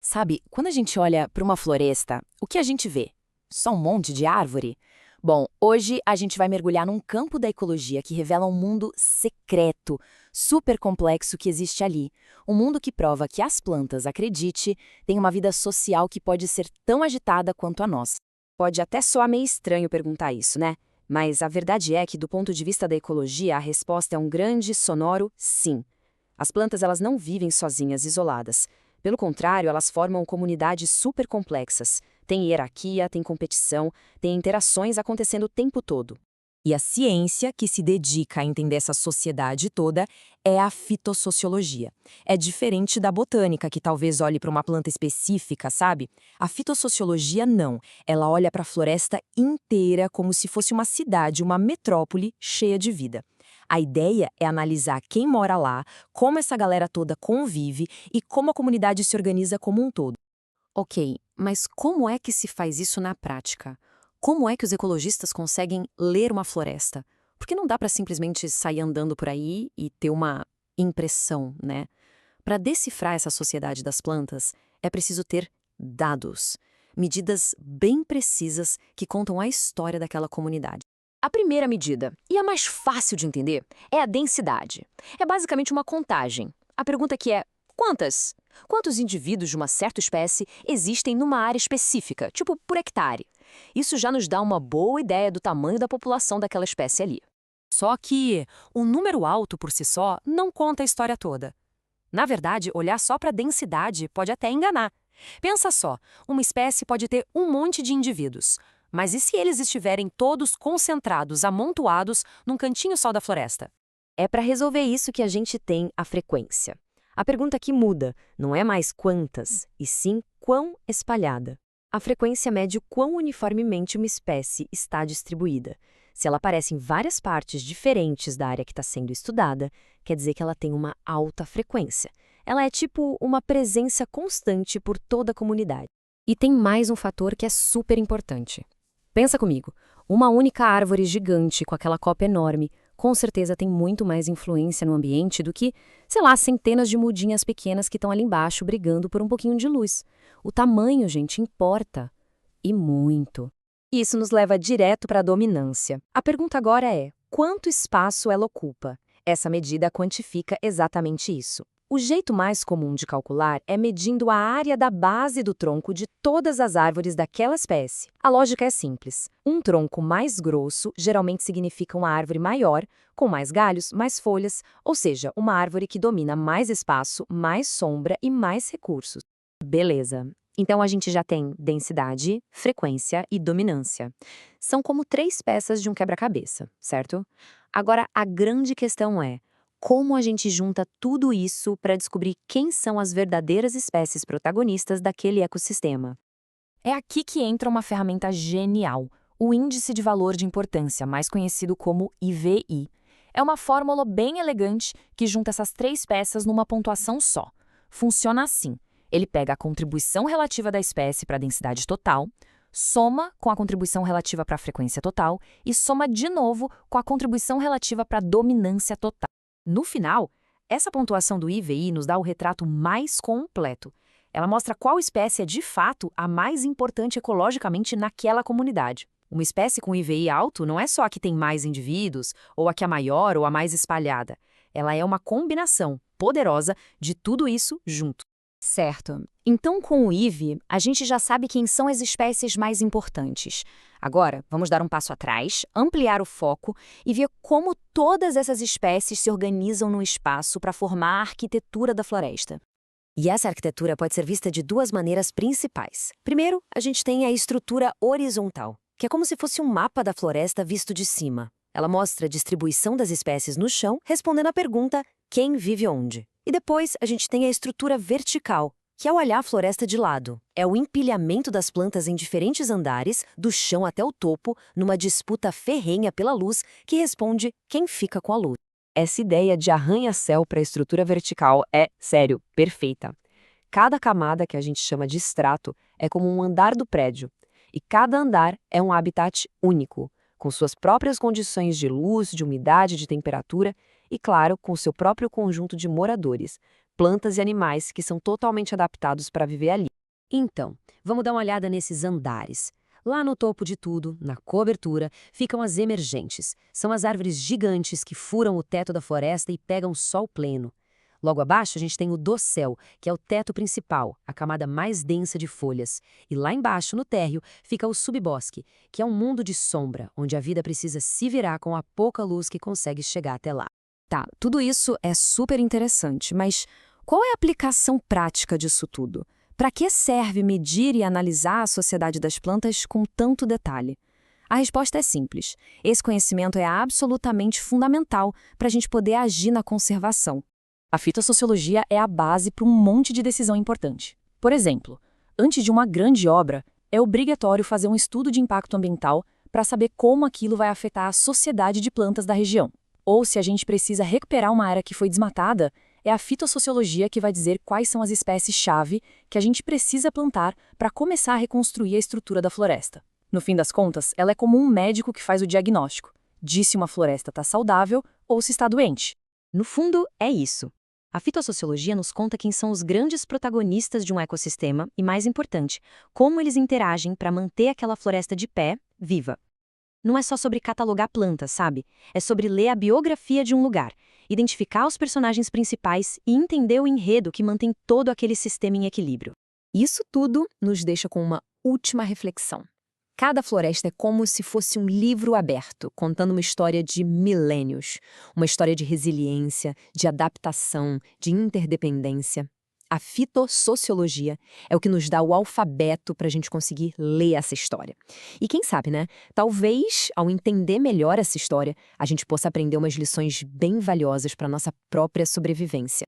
Sabe, quando a gente olha para uma floresta, o que a gente vê? Só um monte de árvore? Bom, hoje a gente vai mergulhar num campo da ecologia que revela um mundo secreto, super complexo que existe ali. Um mundo que prova que as plantas, acredite, têm uma vida social que pode ser tão agitada quanto a nossa. Pode até soar meio estranho perguntar isso, né? Mas a verdade é que, do ponto de vista da ecologia, a resposta é um grande, sonoro sim. As plantas elas não vivem sozinhas, isoladas. Pelo contrário, elas formam comunidades super complexas. Tem hierarquia, tem competição, tem interações acontecendo o tempo todo. E a ciência que se dedica a entender essa sociedade toda é a fitossociologia. É diferente da botânica, que talvez olhe para uma planta específica, sabe? A fitossociologia não. Ela olha para a floresta inteira como se fosse uma cidade, uma metrópole cheia de vida. A ideia é analisar quem mora lá, como essa galera toda convive e como a comunidade se organiza como um todo. Ok, mas como é que se faz isso na prática? Como é que os ecologistas conseguem ler uma floresta? Porque não dá para simplesmente sair andando por aí e ter uma impressão, né? Para decifrar essa sociedade das plantas, é preciso ter dados, medidas bem precisas que contam a história daquela comunidade. A primeira medida, e a mais fácil de entender, é a densidade. É basicamente uma contagem. A pergunta que é: quantas? Quantos indivíduos de uma certa espécie existem numa área específica, tipo por hectare? Isso já nos dá uma boa ideia do tamanho da população daquela espécie ali. Só que um número alto por si só não conta a história toda. Na verdade, olhar só para a densidade pode até enganar. Pensa só, uma espécie pode ter um monte de indivíduos. Mas e se eles estiverem todos concentrados, amontoados, num cantinho só da floresta? É para resolver isso que a gente tem a frequência. A pergunta que muda não é mais quantas, e sim quão espalhada. A frequência mede o quão uniformemente uma espécie está distribuída. Se ela aparece em várias partes diferentes da área que está sendo estudada, quer dizer que ela tem uma alta frequência. Ela é tipo uma presença constante por toda a comunidade. E tem mais um fator que é super importante. Pensa comigo, uma única árvore gigante com aquela copa enorme, com certeza tem muito mais influência no ambiente do que, sei lá, centenas de mudinhas pequenas que estão ali embaixo brigando por um pouquinho de luz. O tamanho, gente, importa. E muito. E isso nos leva direto para a dominância. A pergunta agora é: quanto espaço ela ocupa? Essa medida quantifica exatamente isso. O jeito mais comum de calcular é medindo a área da base do tronco de todas as árvores daquela espécie. A lógica é simples. Um tronco mais grosso geralmente significa uma árvore maior, com mais galhos, mais folhas, ou seja, uma árvore que domina mais espaço, mais sombra e mais recursos. Beleza. Então a gente já tem densidade, frequência e dominância. São como três peças de um quebra-cabeça, certo? Agora a grande questão é: como a gente junta tudo isso para descobrir quem são as verdadeiras espécies protagonistas daquele ecossistema? É aqui que entra uma ferramenta genial, o Índice de Valor de Importância, mais conhecido como IVI. É uma fórmula bem elegante que junta essas três peças numa pontuação só. Funciona assim: ele pega a contribuição relativa da espécie para a densidade total, soma com a contribuição relativa para a frequência total e soma de novo com a contribuição relativa para a dominância total. No final, essa pontuação do IVI nos dá o retrato mais completo. Ela mostra qual espécie é de fato a mais importante ecologicamente naquela comunidade. Uma espécie com IVI alto não é só a que tem mais indivíduos, ou a que é maior ou a mais espalhada. Ela é uma combinação poderosa de tudo isso junto. Certo. Então, com o IVI, a gente já sabe quem são as espécies mais importantes. Agora, vamos dar um passo atrás, ampliar o foco e ver como todas essas espécies se organizam no espaço para formar a arquitetura da floresta. E essa arquitetura pode ser vista de duas maneiras principais. Primeiro, a gente tem a estrutura horizontal, que é como se fosse um mapa da floresta visto de cima. Ela mostra a distribuição das espécies no chão, respondendo à pergunta: quem vive onde? E depois, a gente tem a estrutura vertical, que é olhar a floresta de lado. É o empilhamento das plantas em diferentes andares, do chão até o topo, numa disputa ferrenha pela luz, que responde quem fica com a luz. Essa ideia de arranha-céu para a estrutura vertical é, sério, perfeita. Cada camada, que a gente chama de estrato, é como um andar do prédio. E cada andar é um habitat único, com suas próprias condições de luz, de umidade, de temperatura e, claro, com seu próprio conjunto de moradores, plantas e animais que são totalmente adaptados para viver ali. Então, vamos dar uma olhada nesses andares. Lá no topo de tudo, na cobertura, ficam as emergentes. São as árvores gigantes que furam o teto da floresta e pegam sol pleno. Logo abaixo, a gente tem o dossel, que é o teto principal, a camada mais densa de folhas. E lá embaixo, no térreo, fica o subbosque, que é um mundo de sombra, onde a vida precisa se virar com a pouca luz que consegue chegar até lá. Tá, tudo isso é super interessante, mas qual é a aplicação prática disso tudo? Para que serve medir e analisar a sociedade das plantas com tanto detalhe? A resposta é simples. Esse conhecimento é absolutamente fundamental para a gente poder agir na conservação. A fitossociologia é a base para um monte de decisão importante. Por exemplo, antes de uma grande obra, é obrigatório fazer um estudo de impacto ambiental para saber como aquilo vai afetar a sociedade de plantas da região. Ou se a gente precisa recuperar uma área que foi desmatada, é a fitossociologia que vai dizer quais são as espécies-chave que a gente precisa plantar para começar a reconstruir a estrutura da floresta. No fim das contas, ela é como um médico que faz o diagnóstico, diz se uma floresta está saudável ou se está doente. No fundo, é isso. A fitossociologia nos conta quem são os grandes protagonistas de um ecossistema e, mais importante, como eles interagem para manter aquela floresta de pé, viva. Não é só sobre catalogar plantas, sabe? É sobre ler a biografia de um lugar, identificar os personagens principais e entender o enredo que mantém todo aquele sistema em equilíbrio. Isso tudo nos deixa com uma última reflexão. Cada floresta é como se fosse um livro aberto, contando uma história de milênios, uma história de resiliência, de adaptação, de interdependência. A fitossociologia é o que nos dá o alfabeto para a gente conseguir ler essa história. E quem sabe, né? Talvez, ao entender melhor essa história, a gente possa aprender umas lições bem valiosas para a nossa própria sobrevivência.